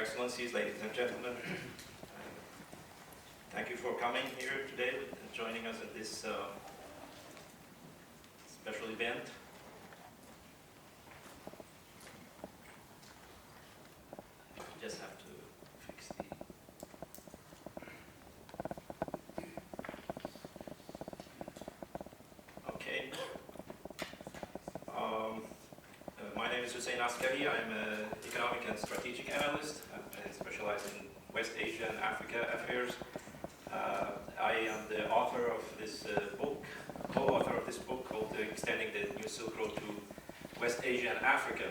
Excellencies, ladies and gentlemen. Thank you for coming here today and joining us in this special event. Just have to fix the... Okay. My name is Hussein Askary. I'm an economic and strategic analyst. I specialize in West Asia and Africa affairs. I am the author of this book, co-author of this book called Extending the New Silk Road to West Asia and Africa,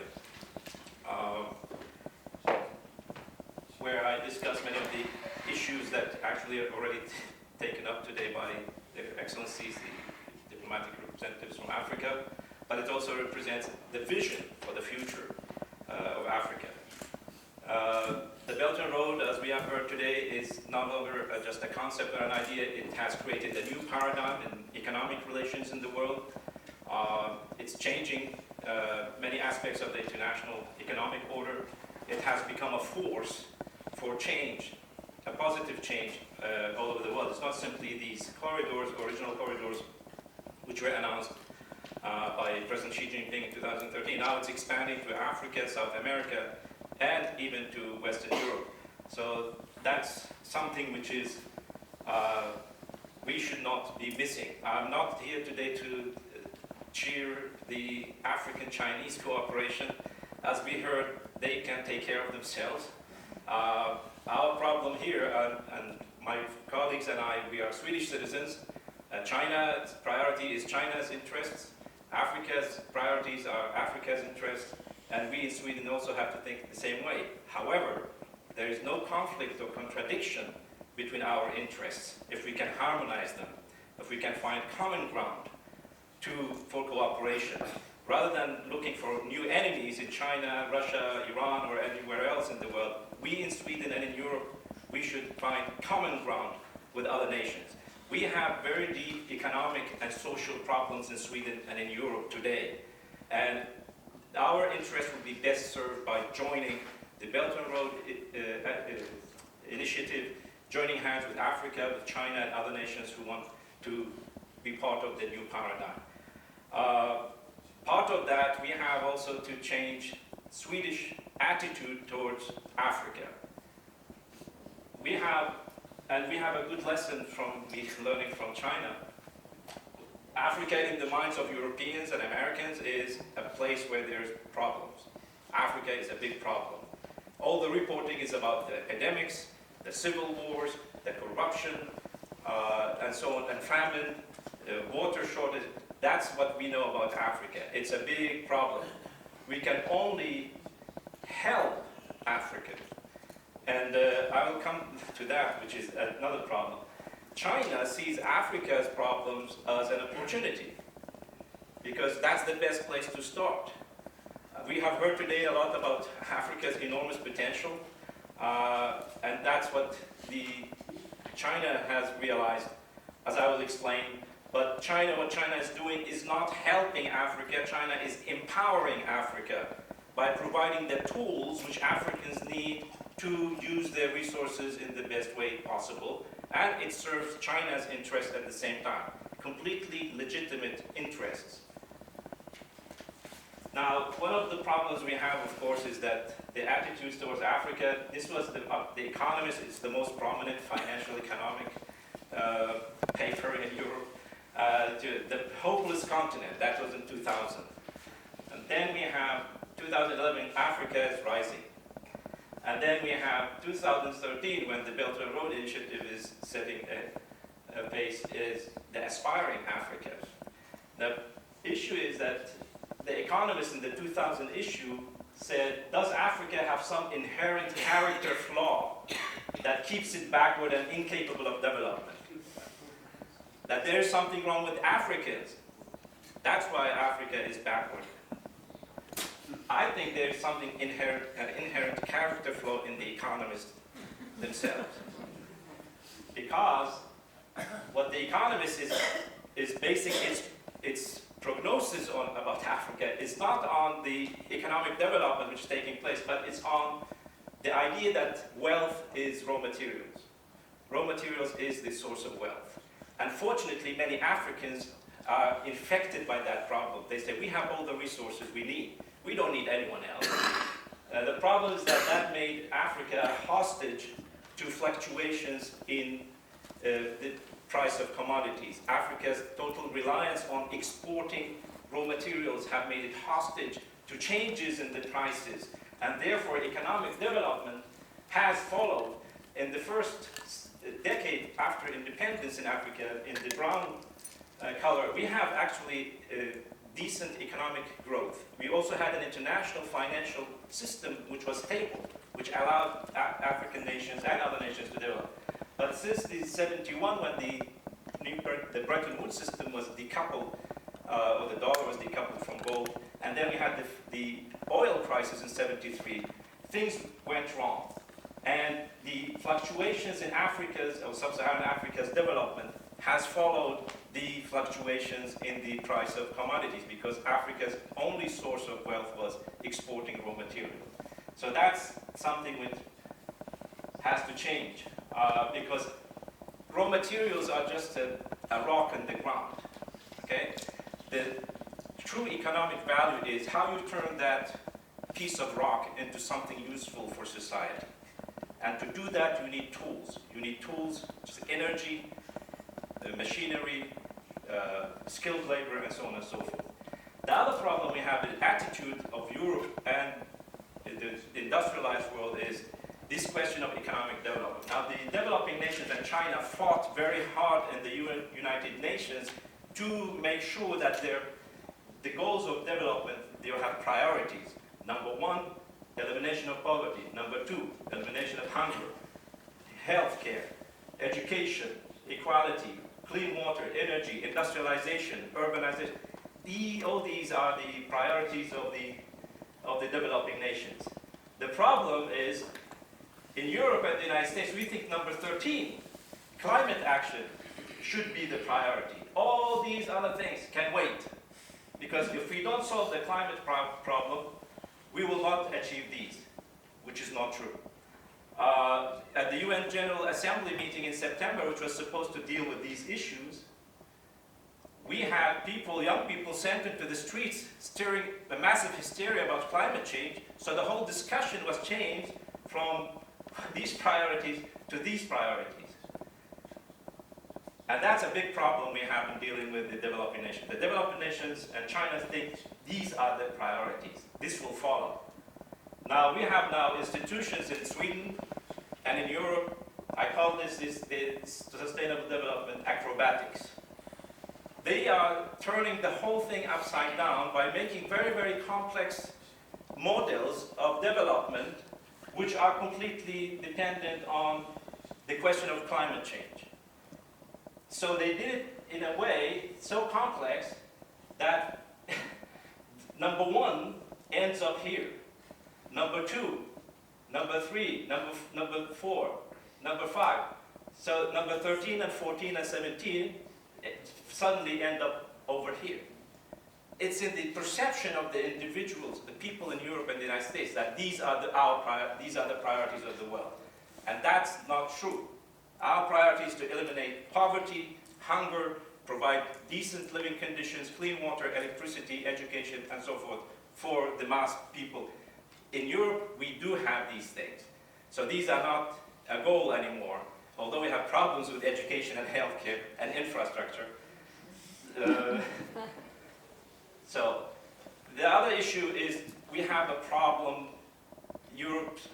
where I discuss many of the issues that actually are already taken up today by their excellencies, the diplomatic representatives from Africa, but it also represents the vision for the future of Africa. The Belt and Road, as we have heard today, is no longer just a concept or an idea. It has created a new paradigm in economic relations in the world. It's changing many aspects of the international economic order. It has become a force for change, a positive change all over the world. It's not simply these corridors, original corridors, which were announced by President Xi Jinping in 2013. Now it's expanding to Africa, South America, and even to Western Europe. So that's something which is we should not be missing. I'm not here today to cheer the African-Chinese cooperation. As we heard, they can take care of themselves. Our problem here, and my colleagues and I, we are Swedish citizens. China's priority is China's interests. Africa's priorities are Africa's interests. And we in Sweden also have to think the same way. However, there is no conflict or contradiction between our interests if we can harmonize them, if we can find common ground for cooperation. Rather than looking for new enemies in China, Russia, Iran, or anywhere else in the world, we in Sweden and in Europe, we should find common ground with other nations. We have very deep economic and social problems in Sweden and in Europe today. And our interest would be best served by joining the Belt and Road initiative, joining hands with Africa, with China and other nations who want to be part of the new paradigm. Part of that, we have also to change Swedish attitude towards Africa. We have a good lesson from learning from China. Africa, in the minds of Europeans and Americans, is a place where there's problems. Africa is a big problem. All the reporting is about the epidemics, the civil wars, the corruption, and so on, and famine, water shortage. That's what we know about Africa. It's a big problem. We can only help Africa. And I will come to that, which is another problem. China sees Africa's problems as an opportunity because that's the best place to start. We have heard today a lot about Africa's enormous potential, and that's what China has realized, as I will explain. But what China is doing is not helping Africa. China is empowering Africa by providing the tools which Africans need to use their resources in the best way possible. And it serves China's interest at the same time. Completely legitimate interests. Now, one of the problems we have, of course, is that the attitudes towards Africa, this was the Economist, it's the most prominent financial economic paper in Europe, to the hopeless continent. That was in 2000. And then we have 2011, Africa is rising. And then we have 2013, when the Belt and Road Initiative is setting a pace, is the aspiring Africa. The issue is that the Economist in the 2000 issue said, does Africa have some inherent character flaw that keeps it backward and incapable of development? That there is something wrong with Africans. That's why Africa is backward. I think there is something an inherent character flaw in the economists themselves. Because what the Economist is basing its prognosis about Africa is not on the economic development which is taking place, but it's on the idea that wealth is raw materials. Raw materials is the source of wealth. Unfortunately, many Africans are infected by that problem. They say, we have all the resources we need. We don't need anyone else. The problem is that that made Africa hostage to fluctuations in the price of commodities. Africa's total reliance on exporting raw materials have made it hostage to changes in the prices, and therefore economic development has followed. In the first decade after independence in Africa, in the brown color, we have actually decent economic growth. We also had an international financial system which was stable, which allowed African nations and other nations to develop. But since the 71, when the Bretton Woods system was decoupled, or the dollar was decoupled from gold, and then we had the oil crisis in 73, things went wrong. And the fluctuations in Africa's, or sub-Saharan Africa's development has followed the fluctuations in the price of commodities, because Africa's only source of wealth was exporting raw material. So that's something which has to change, because raw materials are just a rock in the ground, okay? The true economic value is how you turn that piece of rock into something useful for society. And to do that, you need tools. You need tools, just energy, machinery, skilled labor, and so on and so forth. The other problem we have, the attitude of Europe and the industrialized world, is this question of economic development. Now, the developing nations and China fought very hard in the United Nations to make sure that the goals of development, they have priorities. Number one, elimination of poverty. Number two, elimination of hunger, healthcare, education, equality, clean water, energy, industrialization, urbanization. All these are the priorities of the developing nations. The problem is, in Europe and the United States, we think number 13, climate action, should be the priority. All these other things can wait, because if we don't solve the climate problem, we will not achieve these, which is not true. At the UN General Assembly meeting in September, which was supposed to deal with these issues, we had young people sent into the streets stirring a massive hysteria about climate change, so the whole discussion was changed from these priorities to these priorities. And that's a big problem we have in dealing with the developing nations. The developing nations and China think these are the priorities. This will follow. Now, we have institutions in Sweden and in Europe. I call this the sustainable development acrobatics. They are turning the whole thing upside down by making very, very complex models of development which are completely dependent on the question of climate change. So they did it in a way so complex that number one ends up here, number two, number three, number four, number five. So number 13 and 14 and 17 suddenly end up over here. It's in the perception of the individuals, the people in Europe and the United States, that these are the priorities of the world. And that's not true. Our priority is to eliminate poverty, hunger, provide decent living conditions, clean water, electricity, education, and so forth for the mass people. In Europe, we do have these things. So these are not a goal anymore, although we have problems with education and healthcare and infrastructure. So the other issue is we have a problem. Europe's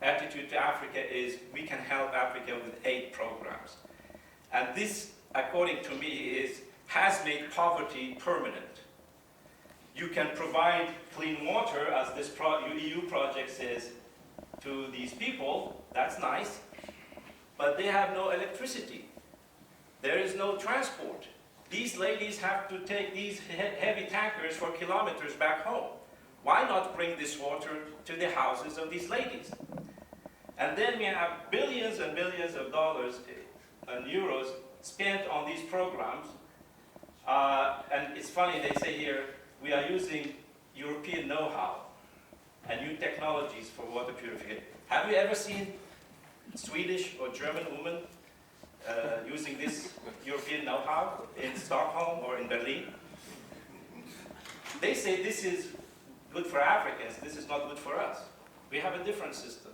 attitude to Africa is we can help Africa with aid programs. And this, according to me, has made poverty permanent. You can provide clean water, as this EU project says, to these people. That's nice. But they have no electricity. There is no transport. These ladies have to take these heavy tankers for kilometers back home. Why not bring this water to the houses of these ladies? And then we have billions and billions of dollars and euros spent on these programs. And it's funny, they say here, we are using European know-how. and new technologies for water purification. Have you ever seen Swedish or German women using this European know-how in Stockholm or in Berlin? They say this is good for Africans, this is not good for us. We have a different system.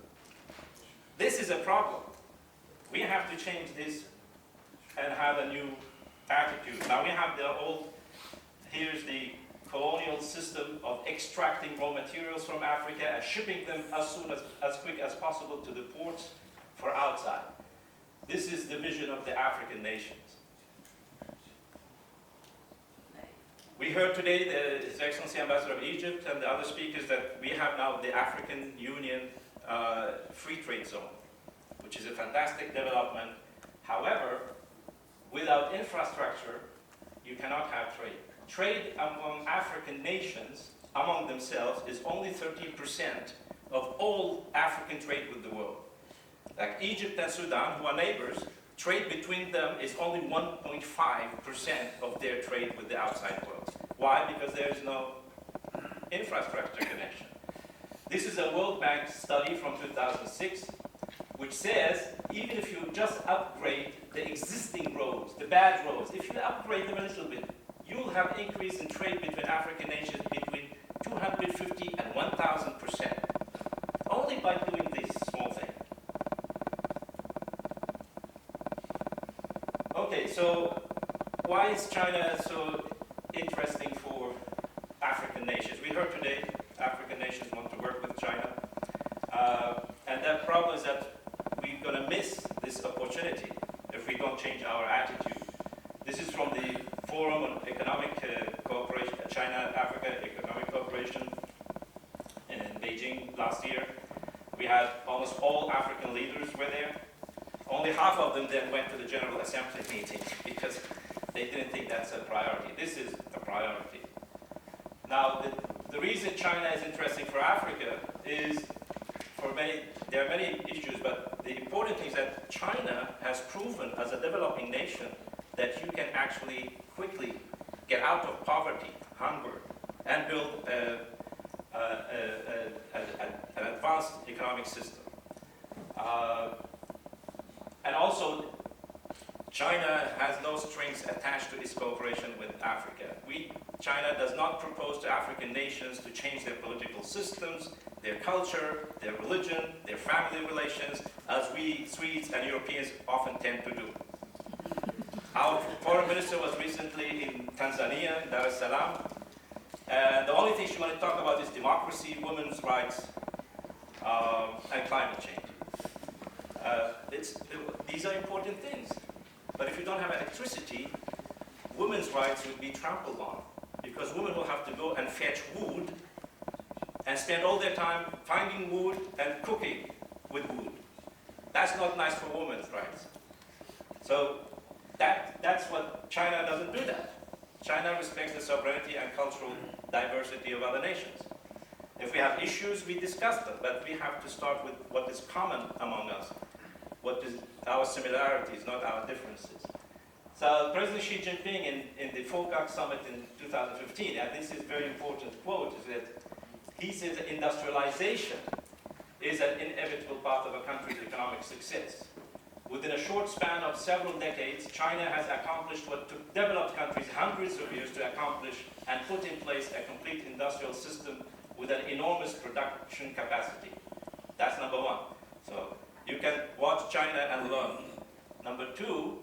This is a problem. We have to change this and have a new attitude. Now we have the old, here's the colonial system of extracting raw materials from Africa and shipping them as quick as possible to the ports for outside. This is the vision of the African nations. We heard today His Excellency Ambassador of Egypt and the other speakers that we have now the African Union free trade zone, which is a fantastic development. However, without infrastructure, you cannot have trade. Trade among African nations, among themselves, is only 13% of all African trade with the world. Like Egypt and Sudan, who are neighbors, trade between them is only 1.5% of their trade with the outside world. Why? Because there is no infrastructure connection. This is a World Bank study from 2006, which says even if you just upgrade the existing roads, the bad roads, if you upgrade them a little bit, you'll have an increase in trade between African nations between 250 and 1,000%, only by doing this small thing. Okay, so why is China so interesting for African nations? We heard today African nations want to work with China, and the problem is that we're going to miss this opportunity if we don't change our attitude. This is from the Forum on Economic Cooperation, China-Africa Economic Cooperation in Beijing last year. We had almost all African leaders were there. Only half of them then went to the General Assembly meeting because they didn't think that's a priority. This is a priority. Now, the reason China is interesting for Africa is there are many issues, but the important thing is that China has proven as a developing nation that you can actually quickly get out of poverty, hunger, and build an advanced economic system. And also, China has no strings attached to its cooperation with Africa. China does not propose to African nations to change their political systems, their culture, their religion, their family relations, as we Swedes and Europeans often tend to do. Our foreign minister was recently in Tanzania, in Dar es Salaam, and the only thing she wanted to talk about is democracy, women's rights, and climate change. These are important things. But if you don't have electricity, women's rights would be trampled on, because women will have to go and fetch wood and spend all their time finding wood and cooking with wood. That's not nice for women's rights. So that's what China doesn't do that. China respects the sovereignty and cultural diversity of other nations. If we have issues, we discuss them, but we have to start with what is common among us, what is our similarities, not our differences. So President Xi Jinping in the FOCAC summit in 2015, and this is a very important quote, is that he says that industrialization is an inevitable path of a country's economic success. Within a short span of several decades, China has accomplished what took developed countries hundreds of years to accomplish and put in place a complete industrial system with an enormous production capacity. That's number one. So you can watch China and learn. Number two,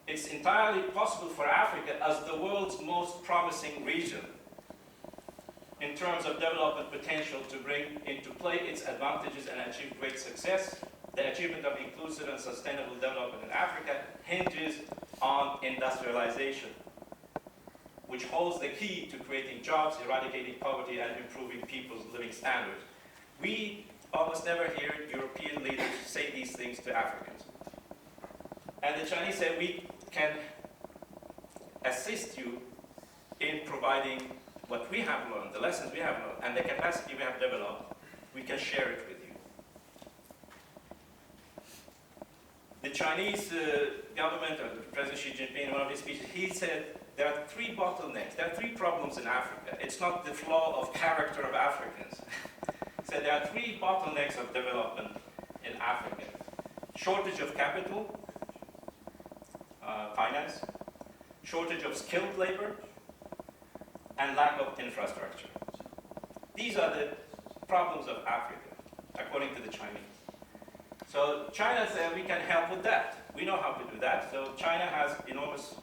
it's entirely possible for Africa as the world's most promising region in terms of development potential to bring into play its advantages and achieve great success. The achievement of inclusive and sustainable development in Africa hinges on industrialization, which holds the key to creating jobs, eradicating poverty, and improving people's living standards. We almost never hear European leaders say these things to Africans. And the Chinese say, we can assist you in providing what we have learned, the lessons we have learned, and the capacity we have developed. We can share it with you. The Chinese government, or President Xi Jinping, in one of his speeches, he said there are three bottlenecks. There are three problems in Africa. It's not the flaw of character of Africans. So there are three bottlenecks of development in Africa. Shortage of capital, finance, shortage of skilled labor, and lack of infrastructure. These are the problems of Africa, according to the Chinese. So China said we can help with that. We know how to do that. So China has enormous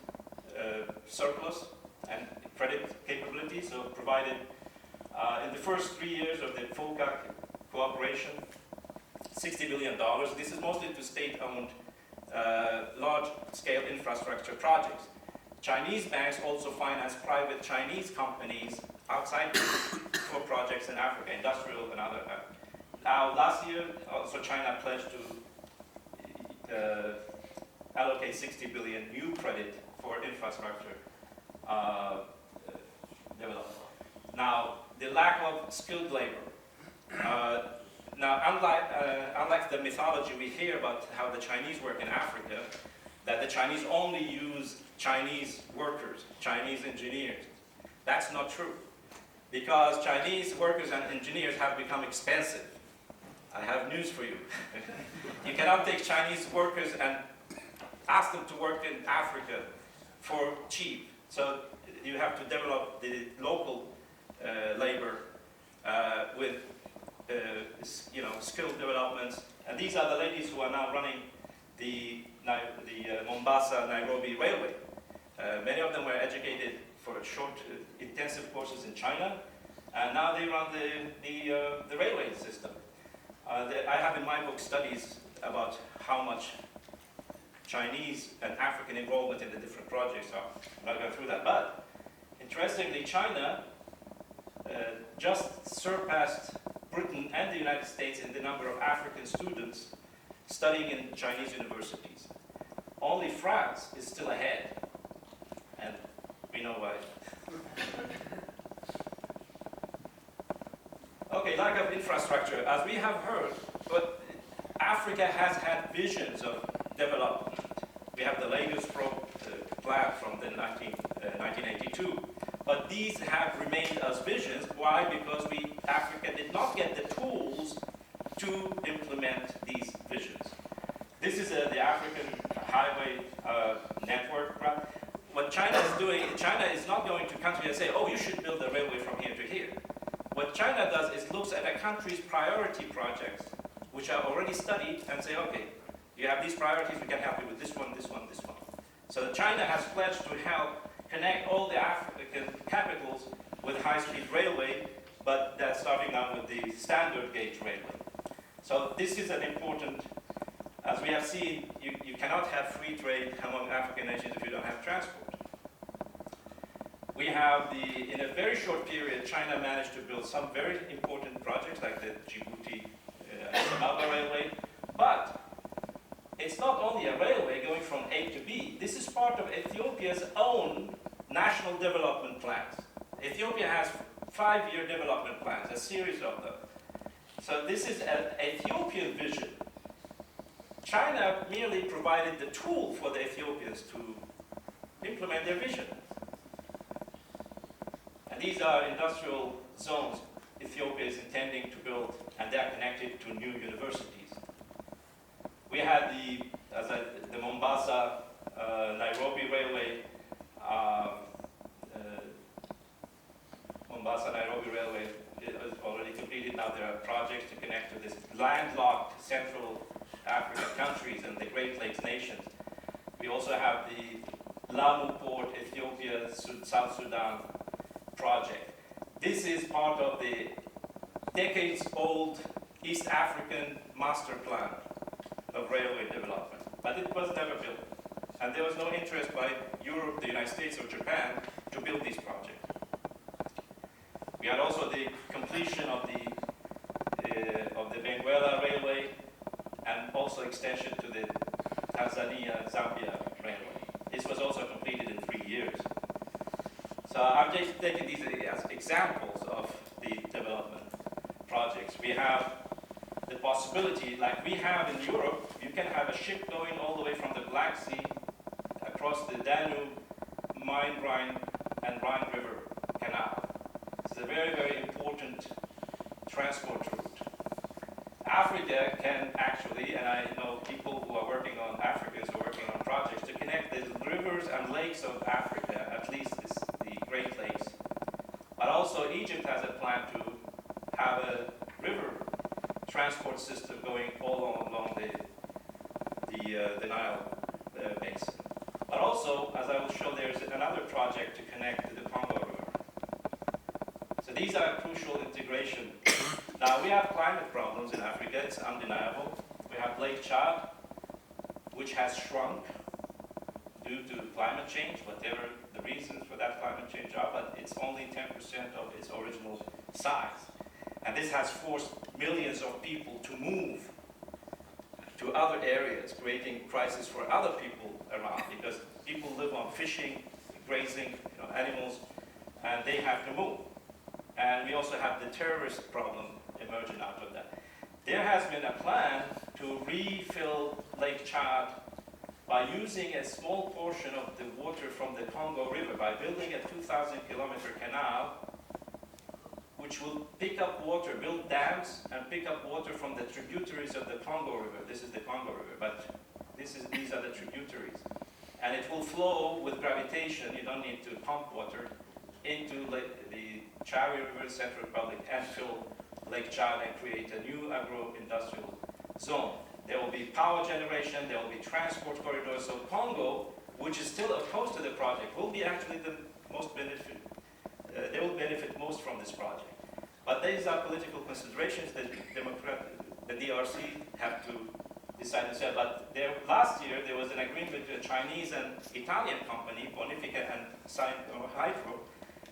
surplus and credit capability. So provided in the first 3 years of the FOCA cooperation, $60 billion. This is mostly to state-owned large-scale infrastructure projects. Chinese banks also finance private Chinese companies outside for projects in Africa, industrial and other. Now, last year, also China pledged to allocate 60 billion new credit for infrastructure development. Now, the lack of skilled labor. Now, unlike the mythology we hear about how the Chinese work in Africa, that the Chinese only use Chinese workers, Chinese engineers. That's not true. Because Chinese workers and engineers have become expensive. I have news for you. You cannot take Chinese workers and ask them to work in Africa for cheap. So you have to develop the local labor with skilled developments. And these are the ladies who are now running the Mombasa-Nairobi railway. Many of them were educated for short, intensive courses in China, and now they run the railway system. I have in my book studies about how much Chinese and African involvement in the different projects are. I'm not going through that, but interestingly, China just surpassed Britain and the United States in the number of African students studying in Chinese universities. Only France is still ahead, and we know why. Okay, lack of infrastructure. As we have heard, but Africa has had visions of development. We have the latest plan from the 1982, but these have remained as visions. Why? Because Africa did not get the tools to implement these visions. This is the African highway network. What China is doing, China is not going to country and say, oh, you should build a railway from here to here. What China does is looks at a country's priority projects, which are already studied, and say, okay, you have these priorities, we can help you with this one, this one, this one. So China has pledged to help connect all the African capitals with high-speed railway, but that's starting now with the standard gauge railway. So this is an important, as we have seen, you cannot have free trade among African nations if you don't have transport. We have in a very short period, China managed to build some very important projects like the Djibouti Addis Railway, but it's not only a railway going from A to B. This is part of Ethiopia's own national development plans. Ethiopia has 5-year development plans, a series of them. So this is an Ethiopian vision. China merely provided the tool for the Ethiopians to implement their vision. And these are industrial zones Ethiopia is intending to build, and they are connected to new universities. We had the Mombasa-Nairobi railway. Mombasa-Nairobi railway is already completed. Now there are projects to connect to this landlocked Central African countries and the Great Lakes nations. We also have the Lamu Port, Ethiopia, South Sudan project. This is part of the decades-old East African master plan of railway development, but it was never built. And there was no interest by Europe, the United States, or Japan to build these projects. We had also the completion of the Benguela railway, and also extension to the Tanzania-Zambia railway. This was also completed in 3 years. So I'm just taking these as examples of the development projects. We have the possibility, like we have in Europe, you can have a ship going all the way from the Black Sea across the Danube, Main-Rhine and Rhine River Canal. It's a very, very important transport route. Africa can actually, and I know people who are working on, Africans who are working on projects to connect the rivers and lakes of Africa, at least the Great Lakes. But also Egypt has a plan to have a river transport system going all along the Nile basin. But also, as I will show, there's another project to connect to the Congo River. So these are crucial integration. Now, we have climate problems in Africa, it's undeniable. We have Lake Chad, which has shrunk due to climate change, whatever the reasons for that climate change are, but it's only 10% of its original size. And this has forced millions of people to move to other areas, creating crisis for other people around, because people live on fishing, grazing, animals, and they have to move. And we also have the terrorist problem emerging out of that. There has been a plan to refill Lake Chad by using a small portion of the water from the Congo River, by building a 2,000-kilometer canal, which will pick up water, build dams, and pick up water from the tributaries of the Congo River. This is the Congo River, but these are the tributaries. And it will flow with gravitation, you don't need to pump water, into the Chari River in Central Republic and fill Lake Chad and create a new agro-industrial zone. There will be power generation, there will be transport corridors. So Congo, which is still opposed to the project, will be actually the most benefit. They will benefit most from this project. But these are political considerations that the DRC have to decide themselves. But last year, there was an agreement with a Chinese and Italian company, Bonifica and Hydro,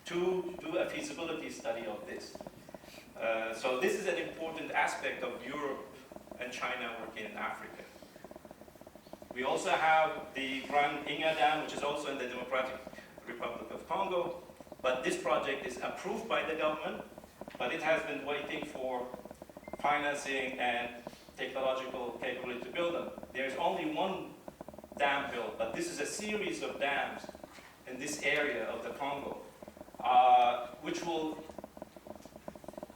to do a feasibility study of this. So this is an important aspect of Europe and China working in Africa. We also have the Grand Inga Dam, which is also in the Democratic Republic of Congo. But this project is approved by the government, but it has been waiting for financing and technological capability to build them. There's only one dam built, but this is a series of dams in this area of the Congo, which will,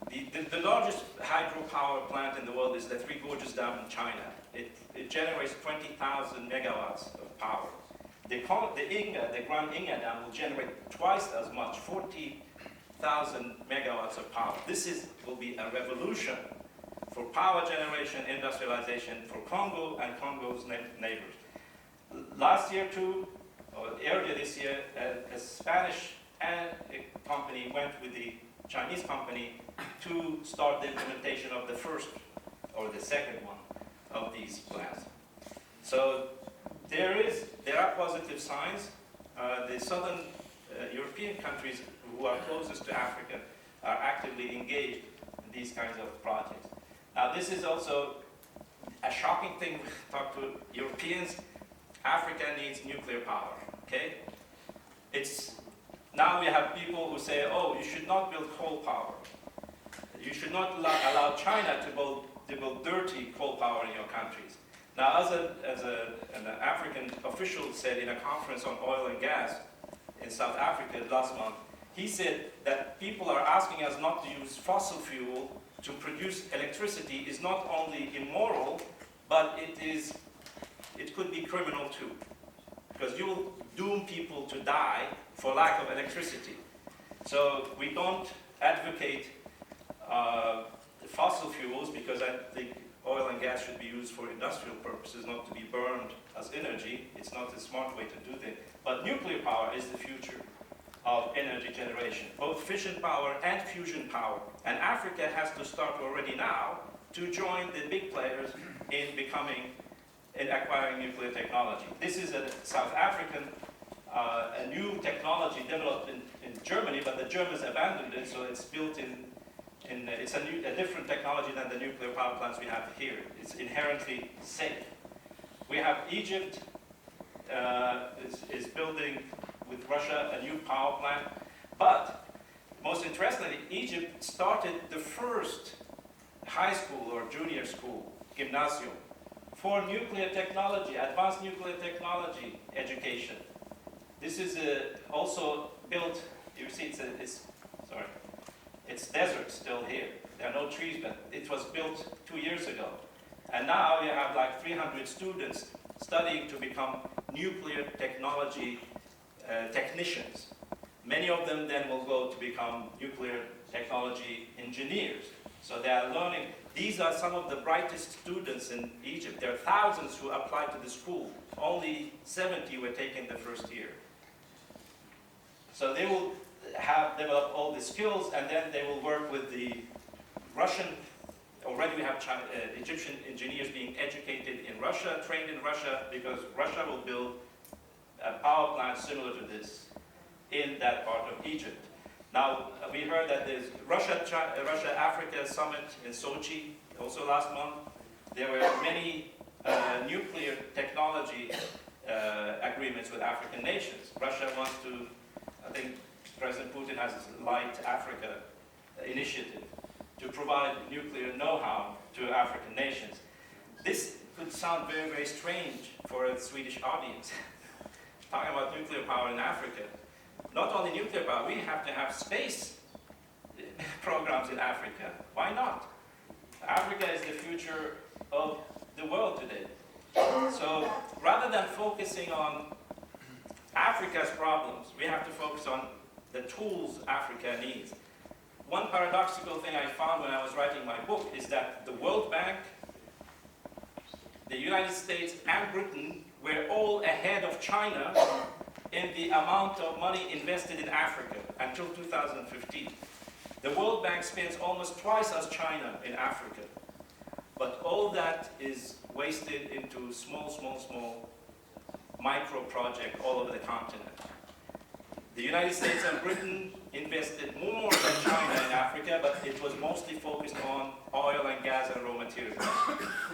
the largest hydropower plant in the world is the Three Gorges Dam in China. It generates 20,000 megawatts of power. The Grand Inga Dam will generate twice as much, 40,000 megawatts of power. This will be a revolution for power generation, industrialization for Congo and Congo's neighbors. Last year too, or earlier this year, a Spanish company went with the Chinese company to start the implementation of the first or the second one of these plants. So there are positive signs. The southern European countries who are closest to Africa are actively engaged in these kinds of projects. Now this is also a shocking thing to talk to Europeans. Africa needs nuclear power, okay? Now we have people who say, oh, you should not build coal power. You should not allow China to build dirty coal power in your countries. Now, as an African official said in a conference on oil and gas in South Africa last month, he said that people are asking us not to use fossil fuel to produce electricity is not only immoral, but it could be criminal too. Because you will doom people to die for lack of electricity. So we don't advocate fossil fuels, because I think oil and gas should be used for industrial purposes, not to be burned as energy. It's not a smart way to do that. But nuclear power is the future of energy generation, both fission power and fusion power. And Africa has to start already now to join the big players in acquiring nuclear technology. This is a South African, a new technology developed in Germany, but the Germans abandoned it, so it's built it's a different technology than the nuclear power plants we have here. It's inherently safe. We have Egypt is building with Russia a new power plant, but most interestingly, Egypt started the first high school or junior school, gymnasium, for nuclear technology, advanced nuclear technology education. This is also built, you see it's desert still here. There are no trees, but it was built 2 years ago. And now you have like 300 students studying to become nuclear technology technicians. Many of them then will go to become nuclear technology engineers. So they are learning. These are some of the brightest students in Egypt. There are thousands who applied to the school. Only 70 were taken the first year. So they will have developed all the skills, and then they will work with the Russian. Already we have Egyptian engineers being educated in Russia, trained in Russia, because Russia will build a power plant similar to this in that part of Egypt. Now, we heard that there's Russia-Africa summit in Sochi, also last month. There were many nuclear technology agreements with African nations. Russia wants to, I think President Putin has this Light Africa initiative to provide nuclear know-how to African nations. This could sound very, very strange for a Swedish audience, talking about nuclear power in Africa. Not only nuclear power, we have to have space programs in Africa. Why not? Africa is the future of the world today. So rather than focusing on Africa's problems, we have to focus on the tools Africa needs. One paradoxical thing I found when I was writing my book is that the World Bank, the United States, and Britain were all ahead of China in the amount of money invested in Africa until 2015. The World Bank spends almost twice as China in Africa. But all that is wasted into small micro projects all over the continent. The United States and Britain invested more than China in Africa, but it was mostly focused on oil and gas and raw materials.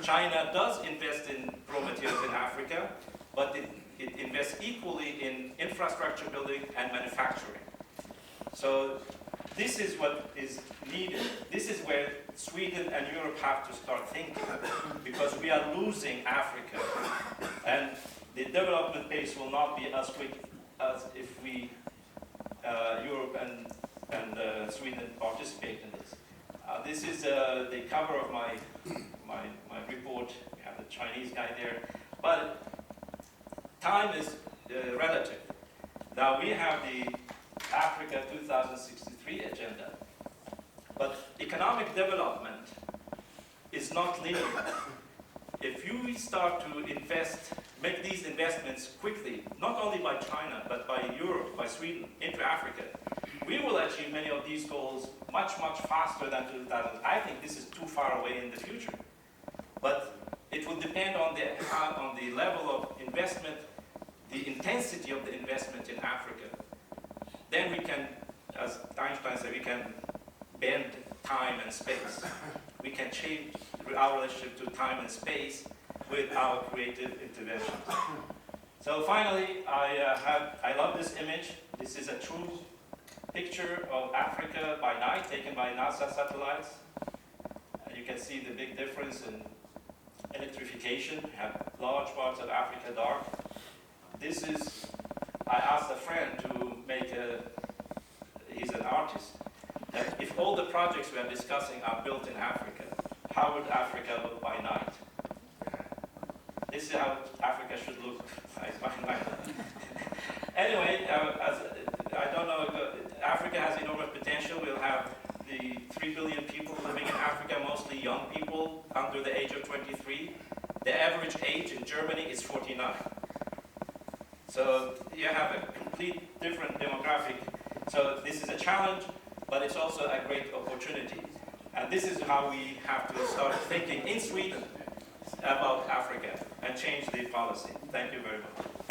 China does invest in raw materials in Africa, but it invests equally in infrastructure building and manufacturing. So this is what is needed. This is where Sweden and Europe have to start thinking, because we are losing Africa. And the development pace will not be as quick as if we, Europe and Sweden participate in this. This is the cover of my report. We have the Chinese guy there. But time is relative. Now we have the Africa 2063 agenda. But economic development is not linear. If you start to make these investments quickly, not only by China, but by Europe, by Sweden, into Africa, we will achieve many of these goals much faster than 2000. I think this is too far away in the future. But it will depend on the level of investment, the intensity of the investment in Africa. Then we can, as Einstein said, we can bend time and space. We can change our relationship to time and space with our creative interventions. So finally, I love this image. This is a true picture of Africa by night, taken by NASA satellites. You can see the big difference in electrification. You have large parts of Africa dark. This is, I asked a friend to make he's an artist, that if all the projects we are discussing are built in Africa, how would Africa look by night? This is how Africa should look by night. Anyway, I don't know, Africa has enormous potential. We'll have the 3 billion people living in Africa, mostly young people under the age of 23. The average age in Germany is 49. So you have a complete different demographic. So this is a challenge, but it's also a great opportunity. And this is how we have to start thinking in Sweden about Africa and change the policy. Thank you very much.